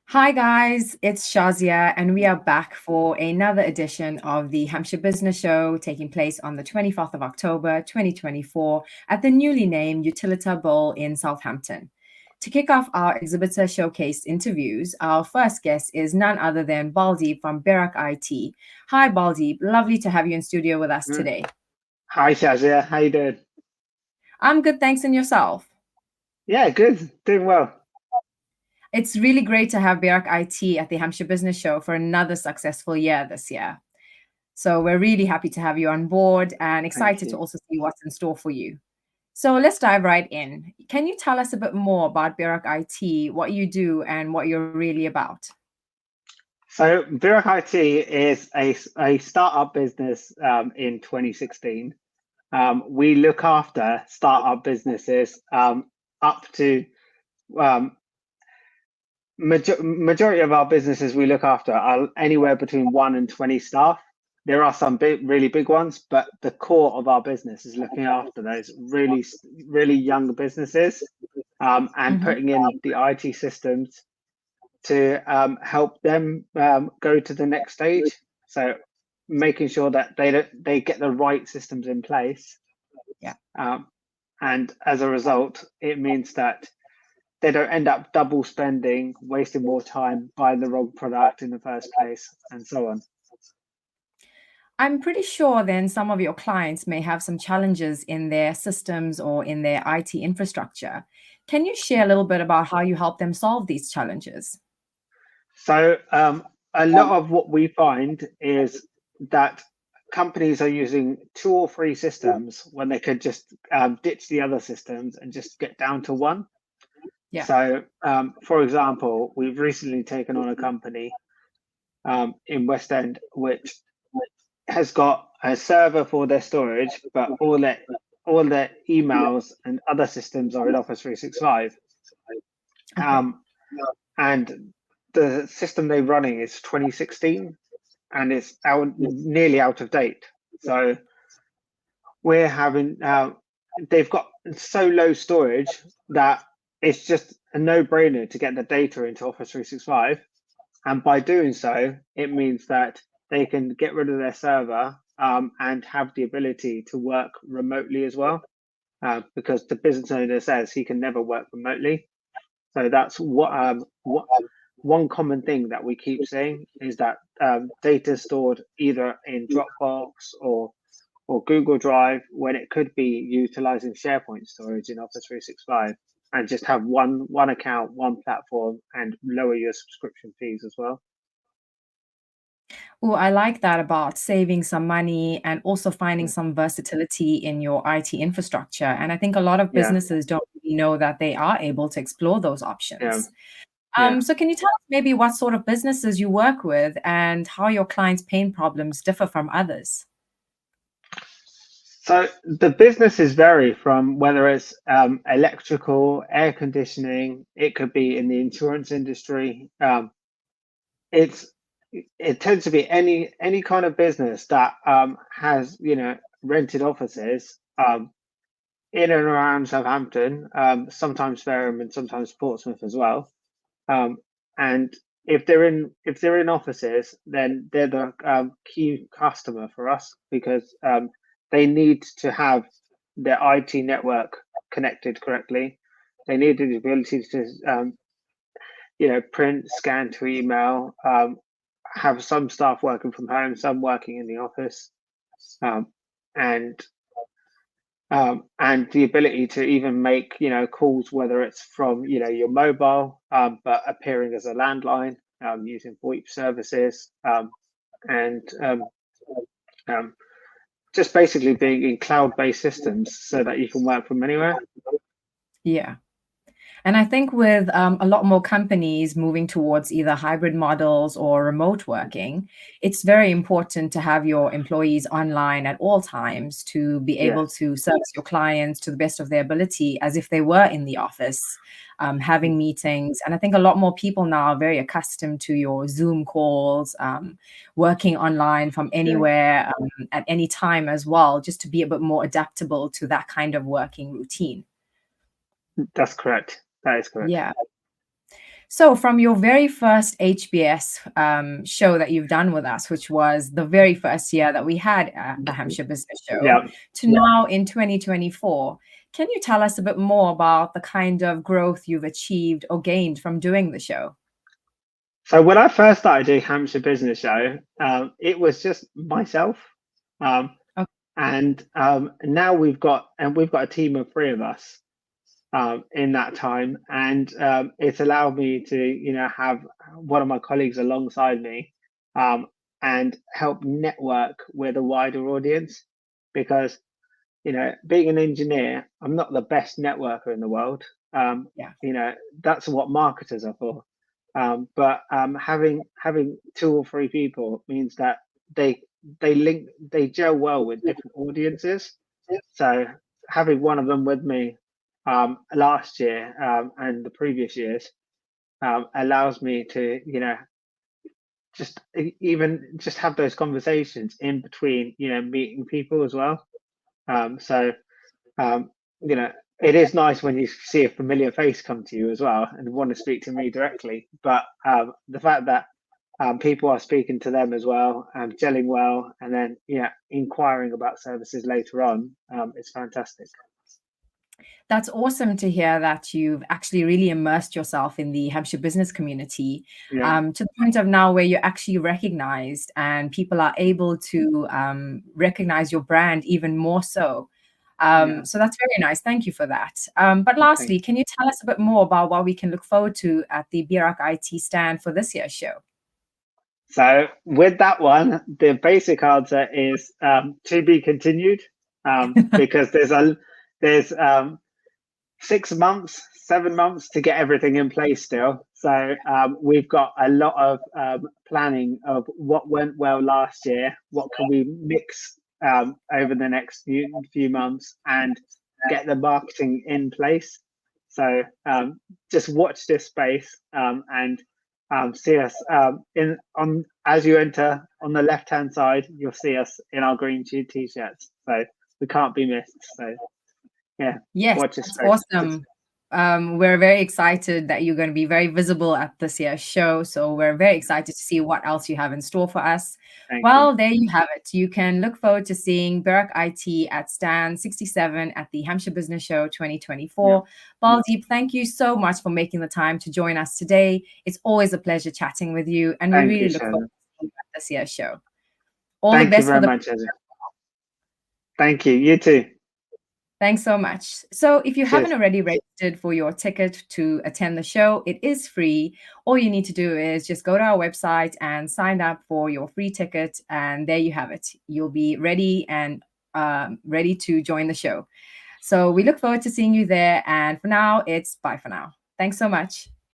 Hi guys, it's Shazia, and we are back for another edition of the Hampshire Business Show taking place on the 24th of October 2024 at the newly named Utilita Bowl in Southampton. To kick off our exhibitor showcase interviews, our first guest is none other than Baldeep from Birak IT. Hi Baldeep, lovely to have you in studio with us Mm. today. Hi, Shazia. How you doing? I'm good, thanks, and yourself? Yeah, good. Doing well. It's really great to have Birak IT at the Hampshire Business Show for another successful year this year. So we're really happy to have you on board and Thank excited to you. also see what's in store for you. So let's dive right in. Can you tell us a bit more about Birak IT, what you do, and what you're really about? So, Birak IT is a startup business in 2016. We look after startup businesses up to um, majority of our businesses we look after are anywhere between 1 and 20 staff. There are some really big ones, but the core of our business is looking after those really young businesses and Mhm. putting in the IT systems to help them go to the next stage. So making sure that they get the right systems in place, Yeah. um, and as a result, it means that they don't end up double spending, wasting more time buying the wrong product in the first place, and so on. I'm pretty sure then some of your clients may have some challenges in their systems or in their IT infrastructure. Can you share a little bit about how you help them solve these challenges? So a lot of what we find is that companies are using 2 or 3 systems when they could just ditch the other systems and just get down to one. Yeah. So, for example, we've recently taken on a company in West End which has got a server for their storage, but all their emails and other systems are in Office 365. Okay. Um, and the system they're running is 2016 and it's nearly out of date. So we're having they've got so low storage that it's just a no-brainer to get the data into Office 365. And by doing so, it means that they can get rid of their server and have the ability to work remotely as well, because the business owner says he can never work remotely. So that's what one common thing that we keep saying is that data is stored either in Dropbox or Google Drive when it could be utilizing SharePoint storage in Office 365 and just have one account, one platform, and lower your subscription fees as well. Oh, I like that about saving some money and also finding Mm. some versatility in your IT infrastructure. And I think a lot of Yeah, businesses don't really know that they are able to explore those yeah, options. yeah. So can you tell us maybe what sort of businesses you work with and how your clients' pain problems differ from others? So the businesses vary from whether it's electrical, air conditioning, it could be in the insurance industry. It's it tends to be any kind of business that has rented offices in and around Southampton, sometimes Fareham and sometimes Portsmouth as well. Um, and if they're in offices, then they're the key customer for us because they need to have their IT network connected correctly. They need the ability to print, scan to email. Have some staff working from home, some working in the office, um, and and the ability to even make calls, whether it's from your mobile, but appearing as a landline, using VoIP services, and um, just basically being in cloud-based systems so that you can work from anywhere. Yeah. And I think with a lot more companies moving towards either hybrid models or remote working, it's very important to have your employees online at all times to be Yeah, able to service your clients to the best of their ability as if they were in the office, having meetings. And I think a lot more people now are very accustomed to your Zoom calls, working online from yeah, anywhere at any time as well, just to be a bit more adaptable to that kind of working routine. that's correct. That is correct. Yeah. So, from your very first HBS show that you've done with us, which was the very first year that we had the Hampshire Business Show, Yeah. to now in 2024, can you tell us a bit more about the kind of growth you've achieved or gained from doing the show? So when I first started doing Hampshire Business Show, it was just myself, um, Okay. and now we've got a team of three of us in that time, and it's allowed me to have one of my colleagues alongside me, um, and help network with a wider audience, because being an engineer, I'm not the best networker in the world. Yeah. That's what marketers are for. But having two or three people means that they they gel well with different audiences. So having one of them with me last year and the previous years allows me to even just have those conversations in between meeting people as well. So um, it is nice when you see a familiar face come to you as well and want to speak to me directly. But the fact that people are speaking to them as well, gelling well, and then inquiring about services later on, is fantastic. That's awesome to hear that you've actually really immersed yourself in the Hampshire business community, Yeah, to the point of now where you're actually recognized and people are able to recognize your brand even more so. yeah. So that's very nice. Thank you for that. But Thank lastly, you. can you tell us a bit more about what we can look forward to at the Birak IT stand for this year's show? So with that one, the basic answer is to be continued, because there's 6 months, 7 months to get everything in place still. So we've got a lot of planning of what went well last year, what can we mix over the next few months, and get the marketing in place. So just watch this space and see us in on as you enter on the left hand side. You'll see us in our green t-shirts. So we can't be missed. So yeah, Yes, watch this that's space. awesome. We're very excited that you're going to be very visible at this year's show. So we're very excited to see what else you have in store for us. Thank you. Well, there you have it. You can look forward to seeing Birak IT at stand 67 at the Hampshire Business Show 2024. Baldeep, thank you so much for making the time to join us today. It's always a pleasure chatting with you, and we Thank you, really look forward Shannon. to seeing you at this year's show. All the Thank you best for very the. much, Ezra. Thank you. You too. Thanks so much. So if you Cheers. haven't already registered for your ticket to attend the show, it is free. All you need to do is just go to our website and sign up for your free ticket. And there you have it. You'll be ready and ready to join the show. So we look forward to seeing you there. And for now, it's bye for now. Thanks so much.